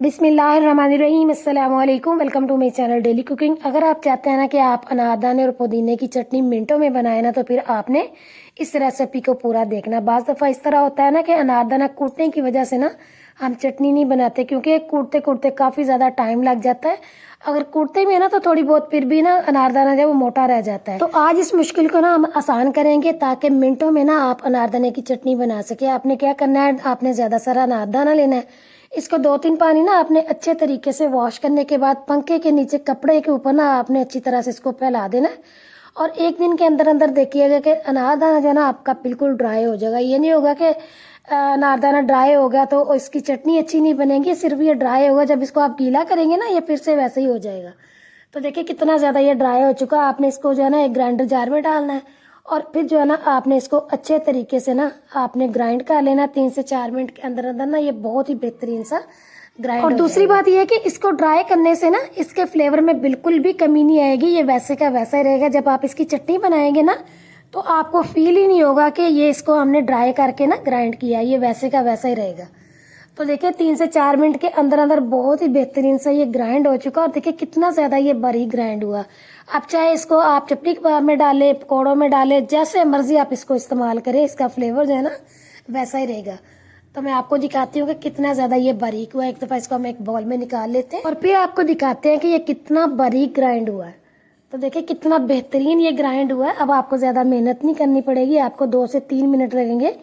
बिस्मिल्लाहिर्रहमानिर्रहीम अस्सलाम वालेकुम। Welcome to my channel daily cooking. अगर आप चाहते हैं ना कि आप अनारदाने और पुदीने की चटनी मिनटों में बनाए ना, तो फिर आपने इस रेसिपी को पूरा देखना। बाज़ दफ़ा इस तरह होता है ना कि अनारदाना कूटने की वजह से ना हम चटनी नहीं बनाते, क्योंकि कूटते कूटते काफ़ी ज़्यादा टाइम लग जाता है। अगर कूटते भी है ना तो थोड़ी बहुत फिर भी ना अनारदाना जो वो मोटा रह जाता है। तो आज इस मुश्किल को ना हम आसान करेंगे ताकि मिनटों में ना आप अनारदाने की चटनी बना सके। आपने क्या करना है, आपने ज़्यादा सारा अनारदाना लेना है। इसको 2-3 पानी ना आपने अच्छे तरीके से वॉश करने के बाद पंखे के नीचे कपड़े के ऊपर ना आपने अच्छी तरह से इसको फैला देना है। और एक दिन के अंदर अंदर देखिएगा कि अनारदाना जो है ना आपका बिल्कुल ड्राई हो जाएगा। ये नहीं होगा कि अनारदाना ड्राई हो गया तो इसकी चटनी अच्छी नहीं बनेगी, सिर्फ ये ड्राई होगा। जब इसको आप गीला करेंगे ना ये फिर से वैसे ही हो जाएगा। तो देखिए कितना ज़्यादा ये ड्राई हो चुका है। आपने इसको जो है ना एक ग्राइंडर जार में डालना है और फिर जो है ना आपने इसको अच्छे तरीके से ना आपने ग्राइंड कर लेना। 3 से 4 मिनट के अंदर अंदर ना ये बहुत ही बेहतरीन सा ग्राइंड। और दूसरी बात ये है कि इसको ड्राई करने से ना इसके फ्लेवर में बिल्कुल भी कमी नहीं आएगी, ये वैसे का वैसा ही रहेगा। जब आप इसकी चटनी बनाएंगे ना तो आपको फील ही नहीं होगा कि ये इसको हमने ड्राई करके ना ग्राइंड किया, ये वैसे का वैसा ही रहेगा। तो देखिए 3 से 4 मिनट के अंदर अंदर बहुत ही बेहतरीन सा ये ग्राइंड हो चुका। और देखिए कितना ज़्यादा ये बारीक ग्राइंड हुआ। आप चाहे इसको आप चटनी कबाब में डालें, पकौड़ों में डालें, जैसे मर्जी आप इसको इस्तेमाल करें, इसका फ्लेवर जो है ना वैसा ही रहेगा। तो मैं आपको दिखाती हूँ कि कितना ज़्यादा ये बारीक हुआ है। एक दफ़ा इसको हम एक बाउल में निकाल लेते हैं और फिर आपको दिखाते हैं कि ये कितना बारीक ग्राइंड हुआ है। तो देखिए कितना बेहतरीन ये ग्राइंड हुआ है। अब आपको ज़्यादा मेहनत नहीं करनी पड़ेगी, आपको 2 से 3 मिनट लगेंगे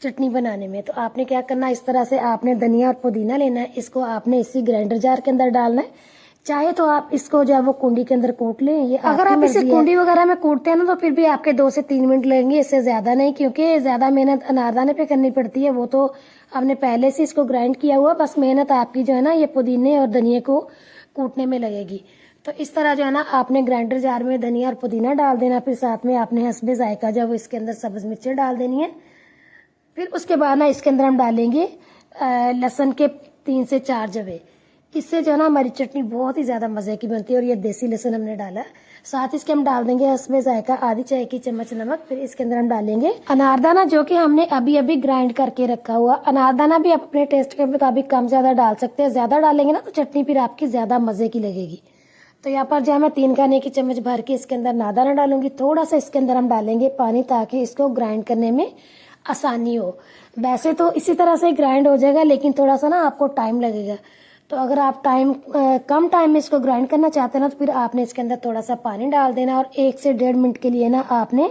चटनी बनाने में। तो आपने क्या करना है, इस तरह से आपने धनिया और पुदीना लेना है, इसको आपने इसी ग्राइंडर जार के अंदर डालना है। चाहे तो आप इसको जो है वो कुंडी के अंदर कूट लें, ये अगर आप इसे कुंडी वगैरह में कूटते हैं ना तो फिर भी आपके 2 से 3 मिनट लगेंगे, इससे ज़्यादा नहीं, क्योंकि ज़्यादा मेहनत अनारदाने पे करनी पड़ती है। वो तो आपने पहले से इसको ग्राइंड किया हुआ, बस मेहनत आपकी जो है ना ये पुदीने और धनिया को कूटने में लगेगी। तो इस तरह जो है ना आपने ग्राइंडर जार में धनिया और पुदीना डाल देना। फिर साथ में आपने हस्बे जायका जो है इसके अंदर सब्ज़ मिर्चें डाल देनी है। फिर उसके बाद ना इसके अंदर हम डालेंगे लहसुन के 3 से 4 जवे। इससे जो है ना हमारी चटनी बहुत ही ज़्यादा मज़े की बनती है। और ये देसी लहसुन हमने डाला। साथ ही इसके हम डाल देंगे इसमें जायका आधी चाय की चम्मच नमक। फिर इसके अंदर हम डालेंगे अनारदाना, जो कि हमने अभी अभी ग्राइंड करके रखा हुआ। अनारदाना भी आप अपने टेस्ट के मुताबिक कम ज़्यादा डाल सकते हैं। ज़्यादा डालेंगे ना तो चटनी फिर आपकी ज़्यादा मज़े की लगेगी। तो यहाँ पर जो है मैं 3 खाने की चम्मच भर के इसके अंदर अनारदाना डालूंगी। थोड़ा सा इसके अंदर हम डालेंगे पानी ताकि इसको ग्राइंड करने में आसानी हो। वैसे तो इसी तरह से ग्राइंड हो जाएगा, लेकिन थोड़ा सा ना आपको टाइम लगेगा। तो अगर आप कम टाइम में इसको ग्राइंड करना चाहते हैं ना तो फिर आपने इसके अंदर थोड़ा सा पानी डाल देना और 1 से 1.5 मिनट के लिए ना आपने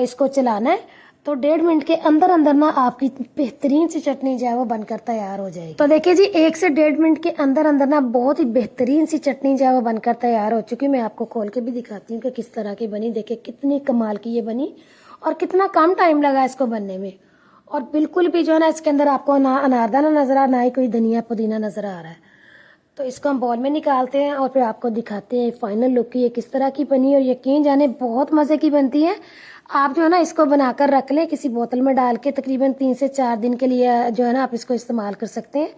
इसको चलाना है। तो 1.5 मिनट के अंदर अंदर ना आपकी बेहतरीन सी चटनी जो है वो बनकर तैयार हो जाएगी। तो देखिए जी 1 से 1.5 मिनट के अंदर अंदर ना बहुत ही बेहतरीन सी चटनी जो है वो बनकर तैयार हो चुकी है। मैं आपको खोल के भी दिखाती हूँ कि किस तरह की बनी। देखिए कितनी कमाल की ये बनी और कितना कम टाइम लगा इसको बनने में। और बिल्कुल भी जो है ना इसके अंदर आपको ना अनारदाना नजर आ, ना ही कोई धनिया पुदीना नजर आ रहा है। तो इसको हम बाउल में निकालते हैं और फिर आपको दिखाते हैं फाइनल लुक की ये किस तरह की बनी। और यकीन जाने बहुत मज़े की बनती है। आप जो है ना इसको बनाकर रख लें किसी बोतल में डाल के, तकरीबन 3 से 4 दिन के लिए जो है ना आप इसको इस्तेमाल कर सकते हैं।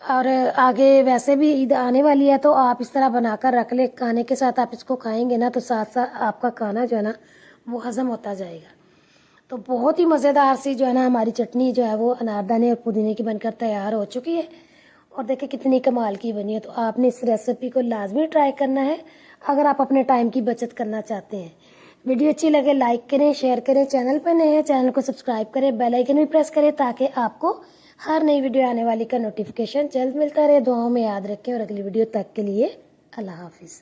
और आगे वैसे भी ईद आने वाली है तो आप इस तरह बनाकर रख लें। खाने के साथ आप इसको खाएंगे ना तो साथ साथ आपका खाना जो है ना वो हजम होता जाएगा। तो बहुत ही मज़ेदार सी जो है ना हमारी चटनी जो है वो अनारदाने और पुदीने की बनकर तैयार हो चुकी है। और देखिए कितनी कमाल की बनी है। तो आपने इस रेसिपी को लाजमी ट्राई करना है अगर आप अपने टाइम की बचत करना चाहते हैं। वीडियो अच्छी लगे लाइक करें, शेयर करें। चैनल पर नए हैं चैनल को सब्सक्राइब करें, बेल आइकन भी प्रेस करें ताकि आपको हर नई वीडियो आने वाली का नोटिफिकेशन जल्द मिलता रहे। दुआओं में याद रखें और अगली वीडियो तक के लिए अल्लाह हाफिज़।